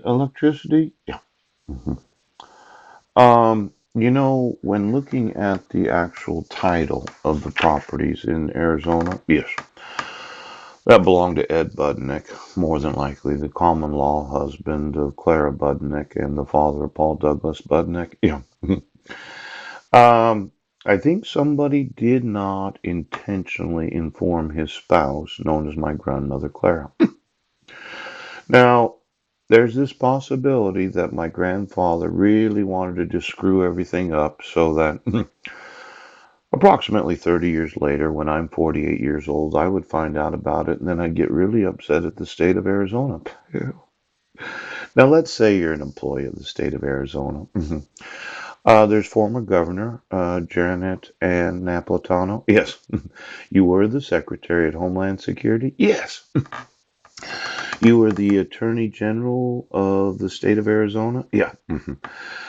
electricity? Yeah. Mhm. When looking at the actual title of the properties in Arizona, yes, that belonged to Ed Budnick, more than likely the common law husband of Clara Budnick and the father of Paul Douglas Budnick. Yeah. Um, I think somebody did not intentionally inform his spouse, known as my grandmother Clara. Now, there's this possibility that my grandfather really wanted to just screw everything up so that approximately 30 years later, when I'm 48 years old, I would find out about it and then I'd get really upset at the state of Arizona. Now, let's say you're an employee of the state of Arizona. There's former Governor Janet Ann Napolitano. Yes. You were the Secretary at Homeland Security. Yes. You were the Attorney General of the state of Arizona. Yeah.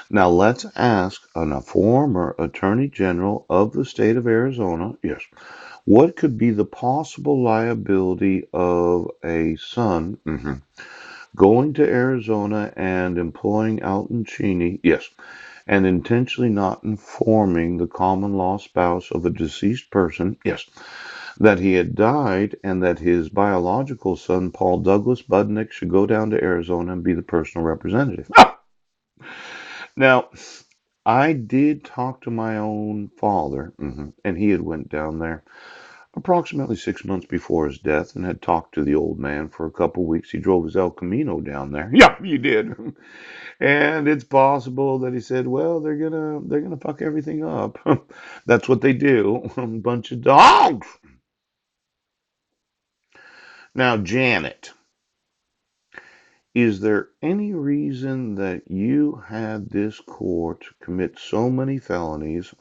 Now let's ask a former Attorney General of the state of Arizona. Yes. What could be the possible liability of a son going to Arizona and employing Alton Cheney? Yes. And intentionally not informing the common law spouse of a deceased person, yes, that he had died and that his biological son, Paul Douglas Budnick, should go down to Arizona and be the personal representative. Now, I did talk to my own father, and he had went down there approximately 6 months before his death and had talked to the old man for a couple of weeks. He drove his El Camino down there. Yeah, you did. And it's possible that he said, "Well, they're gonna fuck everything up." That's what they do. A bunch of dogs. Now, Janet, is there any reason that you had this court commit so many felonies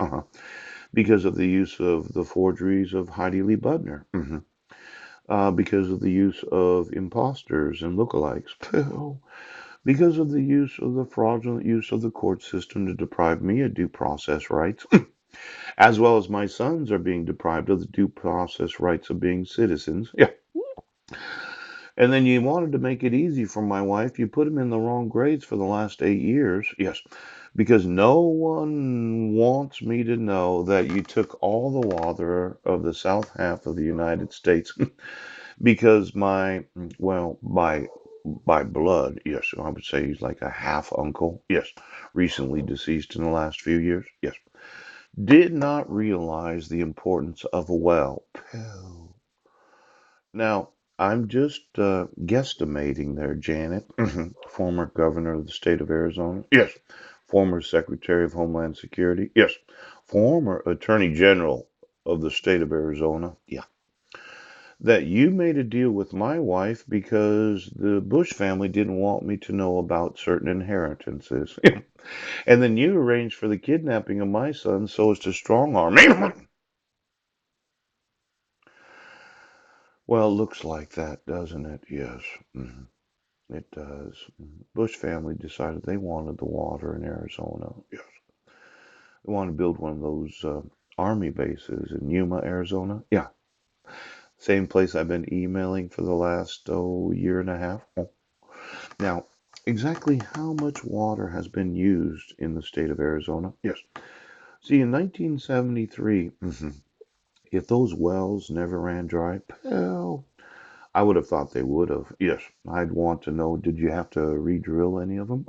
because of the use of the forgeries of Heidi Lee Budner? Because of the use of imposters and lookalikes, because of the use of the fraudulent use of the court system to deprive me of due process rights, as well as my sons are being deprived of the due process rights of being citizens. Yeah. And then you wanted to make it easy for my wife. You put them in the wrong grades for the last 8 years. Yes. Because no one wants me to know that you took all the water of the south half of the United States because well, by blood, yes, I would say he's like a half uncle, yes, recently deceased in the last few years, yes, did not realize the importance of a well. Now, I'm just guesstimating there, Janet, former governor of the state of Arizona, yes, former Secretary of Homeland Security, yes, former Attorney General of the state of Arizona, yeah, that you made a deal with my wife because the Bush family didn't want me to know about certain inheritances. And then you arranged for the kidnapping of my son so as to strong arm me. Well, it looks like that, doesn't it? Yes, it does. Bush family decided they wanted the water in Arizona. Yes. They wanted to build one of those army bases in Yuma, Arizona. Yeah, same place I've been emailing for the last year and a half. Now, exactly how much water has been used in the state of Arizona? Yes. See, in 1973, if those wells never ran dry, well, I would have thought they would have. Yes. I'd want to know, did you have to re-drill any of them?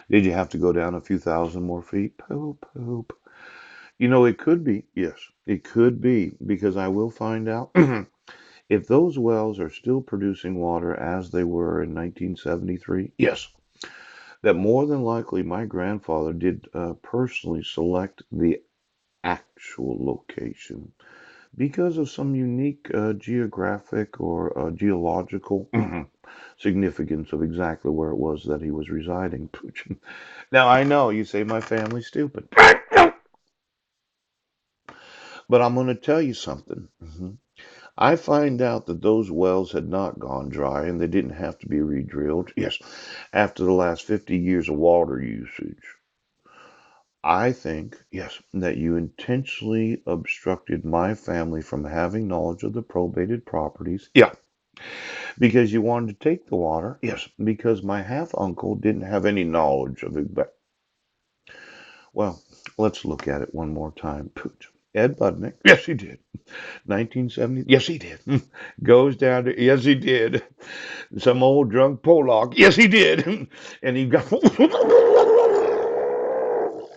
Did you have to go down a few thousand more feet? Poop, poop. It could be. Yes, it could be because I will find out if those wells are still producing water as they were in 1973. Yes, that more than likely my grandfather did personally select the actual location because of some unique geographic or geological significance of exactly where it was that he was residing. Now, I know you say my family's stupid, but I'm going to tell you something. I find out that those wells had not gone dry and they didn't have to be re-drilled. Yes, after the last 50 years of water usage. I think, yes, that you intentionally obstructed my family from having knowledge of the probated properties. Yeah. Because you wanted to take the water? Yes, because my half uncle didn't have any knowledge of it. Well, let's look at it one more time. Ed Budnick. Yes, he did. 1970. Yes, he did. Goes down to. Yes, he did. Some old drunk Pollock. Yes, he did. And he got.